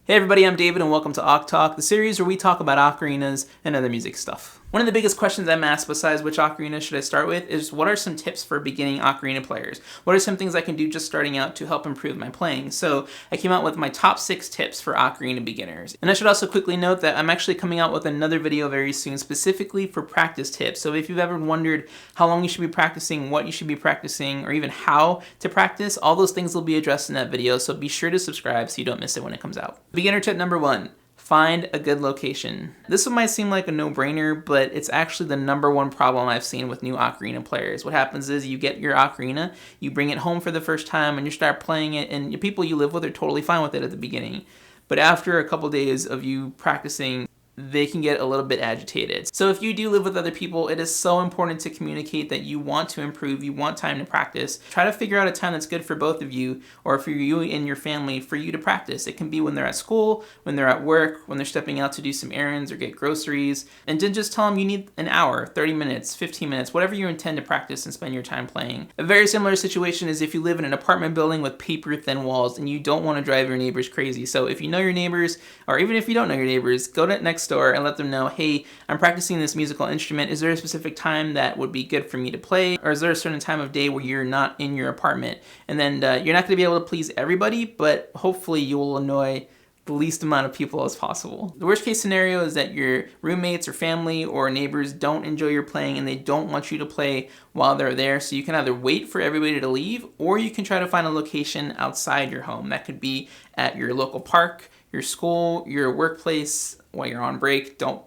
Hey everybody, I'm David and welcome to OcTalk, the series where we talk about ocarinas and other music stuff. One of the biggest questions I'm asked besides which ocarina should I start with is what are some tips for beginning ocarina players? What are some things I can do just starting out to help improve my playing? So I came out with my top 6 tips for ocarina beginners. And I should also quickly note that I'm actually coming out with another video very soon specifically for practice tips. So if you've ever wondered how long you should be practicing, what you should be practicing, or even how to practice, all those things will be addressed in that video, so be sure to subscribe so you don't miss it when it comes out. Beginner tip number 1. Find a good location. This one might seem like a no-brainer, but it's actually the number one problem I've seen with new ocarina players. What happens is you get your ocarina, you bring it home for the first time, and you start playing it, and the people you live with are totally fine with it at the beginning. But after a couple days of you practicing, they can get a little bit agitated. So if you do live with other people, it is so important to communicate that you want to improve, you want time to practice. Try to figure out a time that's good for both of you, or for you and your family, for you to practice. It can be when they're at school, when they're at work, when they're stepping out to do some errands or get groceries. And then just tell them you need an hour, 30 minutes, 15 minutes, whatever you intend to practice and spend your time playing. A very similar situation is if you live in an apartment building with paper-thin walls and you don't want to drive your neighbors crazy. So if you know your neighbors, or even if you don't know your neighbors, go to next door and let them know, hey, I'm practicing this musical instrument. Is there a specific time that would be good for me to play? Or is there a certain time of day where you're not in your apartment? And then you're not going to be able to please everybody, but hopefully you will annoy the least amount of people as possible. The worst case scenario is that your roommates or family or neighbors don't enjoy your playing and they don't want you to play while they're there. So you can either wait for everybody to leave, or you can try to find a location outside your home. That could be at your local park, your school, your workplace. While you're on break, don't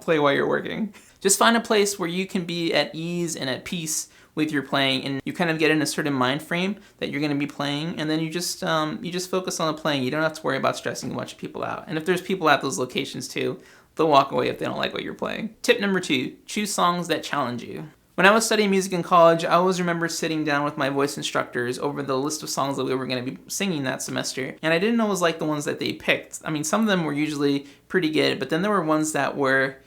play while you're working. Just find a place where you can be at ease and at peace with your playing, and you kind of get in a certain mind frame that you're going to be playing, and then you just focus on the playing. You don't have to worry about stressing a bunch of people out. And if there's people at those locations too, they'll walk away if they don't like what you're playing. Tip number 2, choose songs that challenge you. When I was studying music in college, I always remember sitting down with my voice instructors over the list of songs that we were going to be singing that semester, and I didn't always like the ones that they picked. I mean, some of them were usually pretty good, but then there were ones that were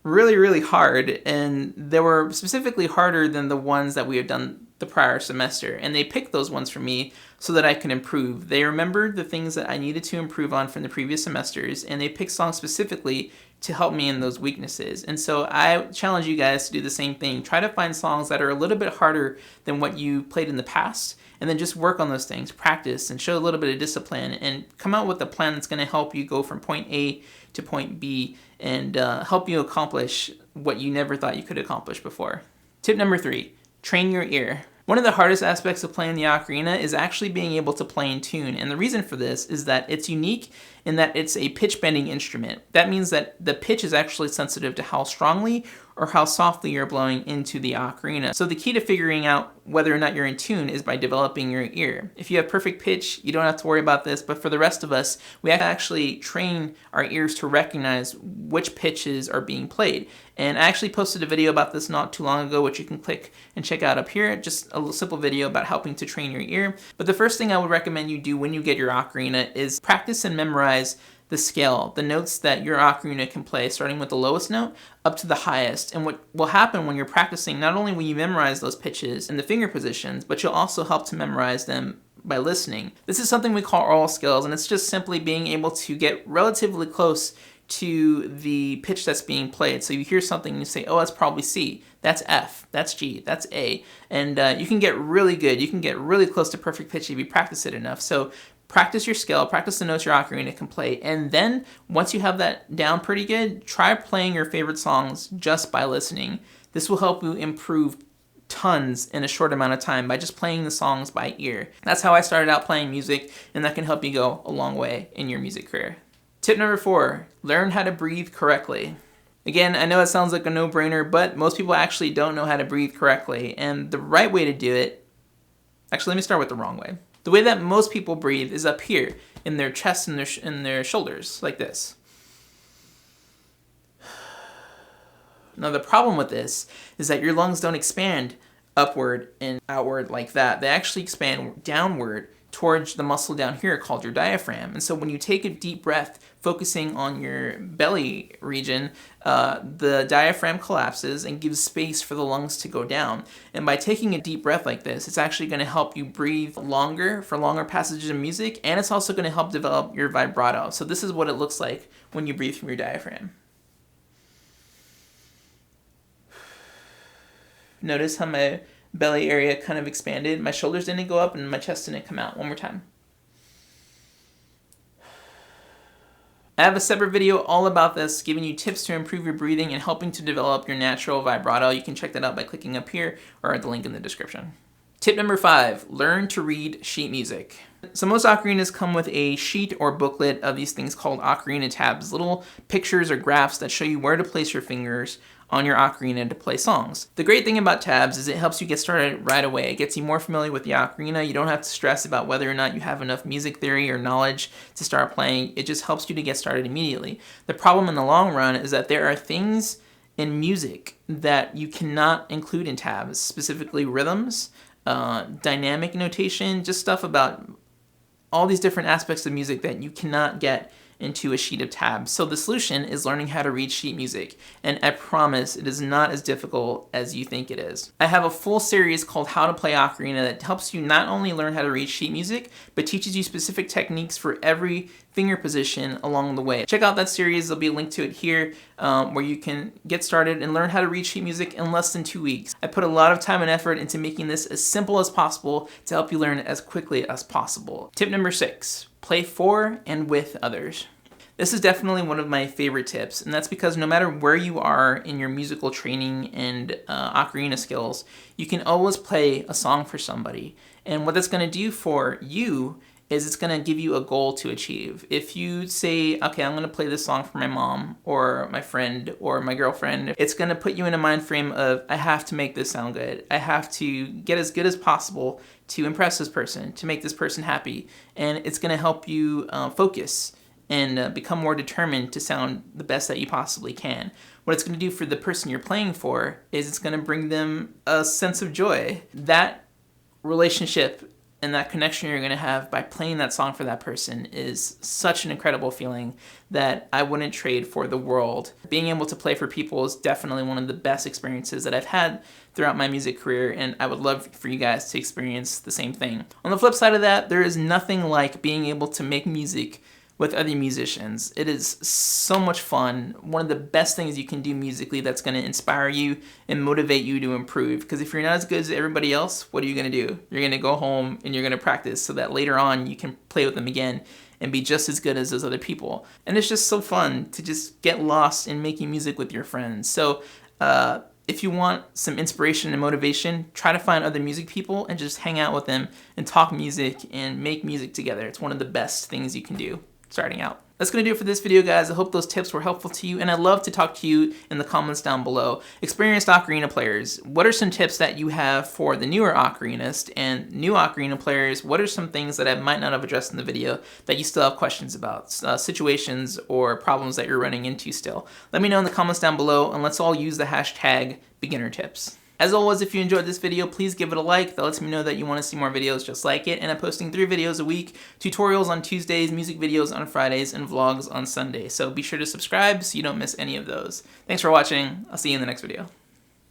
really, really hard, and they were specifically harder than the ones that we had done the prior semester, and they picked those ones for me so that I could improve. They remembered the things that I needed to improve on from the previous semesters, and they picked songs specifically to help me in those weaknesses. And so I challenge you guys to do the same thing. Try to find songs that are a little bit harder than what you played in the past, and then just work on those things, practice, and show a little bit of discipline, and come out with a plan that's going to help you go from point A to point B, and help you accomplish what you never thought you could accomplish before. Tip number 3, train your ear. One of the hardest aspects of playing the ocarina is actually being able to play in tune, and the reason for this is that it's unique in that it's a pitch-bending instrument. That means that the pitch is actually sensitive to how strongly or how softly you're blowing into the ocarina. So the key to figuring out whether or not you're in tune is by developing your ear. If you have perfect pitch, you don't have to worry about this, but for the rest of us, we have to actually train our ears to recognize which pitches are being played. And I actually posted a video about this not too long ago, which you can click and check out up here. Just a little simple video about helping to train your ear. But the first thing I would recommend you do when you get your ocarina is practice and memorize the scale, the notes that your ocarina can play, starting with the lowest note up to the highest. And what will happen when you're practicing, not only will you memorize those pitches and the finger positions, but you'll also help to memorize them by listening. This is something we call oral skills, and it's just simply being able to get relatively close to the pitch that's being played. So you hear something and you say, oh, that's probably C, that's F, that's G, that's A. And you can get really good. You can get really close to perfect pitch if you practice it enough. So practice your scale, practice the notes your ocarina can play, and then once you have that down pretty good, try playing your favorite songs just by listening. This will help you improve tons in a short amount of time by just playing the songs by ear. That's how I started out playing music, and that can help you go a long way in your music career. Tip number 4, learn how to breathe correctly. Again, I know it sounds like a no-brainer, but most people actually don't know how to breathe correctly, and the right way to do it, actually let me start with the wrong way. The way that most people breathe is up here, in their chest and their shoulders, like this. Now the problem with this is that your lungs don't expand upward and outward like that. They actually expand downward towards the muscle down here called your diaphragm. And so when you take a deep breath, focusing on your belly region, the diaphragm collapses and gives space for the lungs to go down. And by taking a deep breath like this, it's actually going to help you breathe longer for longer passages of music, and it's also going to help develop your vibrato. So this is what it looks like when you breathe from your diaphragm. Notice how my belly area kind of expanded. My shoulders didn't go up and my chest didn't come out. One more time. I have a separate video all about this, giving you tips to improve your breathing and helping to develop your natural vibrato. You can check that out by clicking up here or at the link in the description. Tip number 5, learn to read sheet music. So most ocarinas come with a sheet or booklet of these things called ocarina tabs, little pictures or graphs that show you where to place your fingers on your ocarina to play songs. The great thing about tabs is it helps you get started right away. It gets you more familiar with the ocarina. You don't have to stress about whether or not you have enough music theory or knowledge to start playing. It just helps you to get started immediately. The problem in the long run is that there are things in music that you cannot include in tabs, specifically rhythms, dynamic notation, just stuff about all these different aspects of music that you cannot get into a sheet of tabs. So the solution is learning how to read sheet music, and I promise it is not as difficult as you think it is. I have a full series called How to Play Ocarina that helps you not only learn how to read sheet music, but teaches you specific techniques for every finger position along the way. Check out that series, there'll be a link to it here, where you can get started and learn how to read sheet music in less than 2 weeks. I put a lot of time and effort into making this as simple as possible to help you learn as quickly as possible. Tip number 6, play for and with others. This is definitely one of my favorite tips, and that's because no matter where you are in your musical training and ocarina skills, you can always play a song for somebody. And what that's going to do for you is it's going to give you a goal to achieve. If you say, okay, I'm going to play this song for my mom or my friend or my girlfriend, it's going to put you in a mind frame of, I have to make this sound good. I have to get as good as possible to impress this person, to make this person happy. And it's going to help you focus and become more determined to sound the best that you possibly can. What it's going to do for the person you're playing for is it's going to bring them a sense of joy. That relationship and that connection you're going to have by playing that song for that person is such an incredible feeling that I wouldn't trade for the world. Being able to play for people is definitely one of the best experiences that I've had throughout my music career, and I would love for you guys to experience the same thing. On the flip side of that, there is nothing like being able to make music with other musicians. It is so much fun. One of the best things you can do musically that's going to inspire you and motivate you to improve. Because if you're not as good as everybody else, what are you going to do? You're going to go home and you're going to practice so that later on you can play with them again and be just as good as those other people. And it's just so fun to just get lost in making music with your friends. So if you want some inspiration and motivation, try to find other music people and just hang out with them and talk music and make music together. It's one of the best things you can do starting out. That's going to do it for this video, guys. I hope those tips were helpful to you, and I'd love to talk to you in the comments down below. Experienced ocarina players, what are some tips that you have for the newer ocarinist? And new ocarina players, what are some things that I might not have addressed in the video that you still have questions about, situations or problems that you're running into still? Let me know in the comments down below, and let's all use the hashtag beginnertips. As always, if you enjoyed this video, please give it a like. That lets me know that you want to see more videos just like it. And I'm posting 3 videos a week, tutorials on Tuesdays, music videos on Fridays, and vlogs on Sundays. So be sure to subscribe so you don't miss any of those. Thanks for watching. I'll see you in the next video.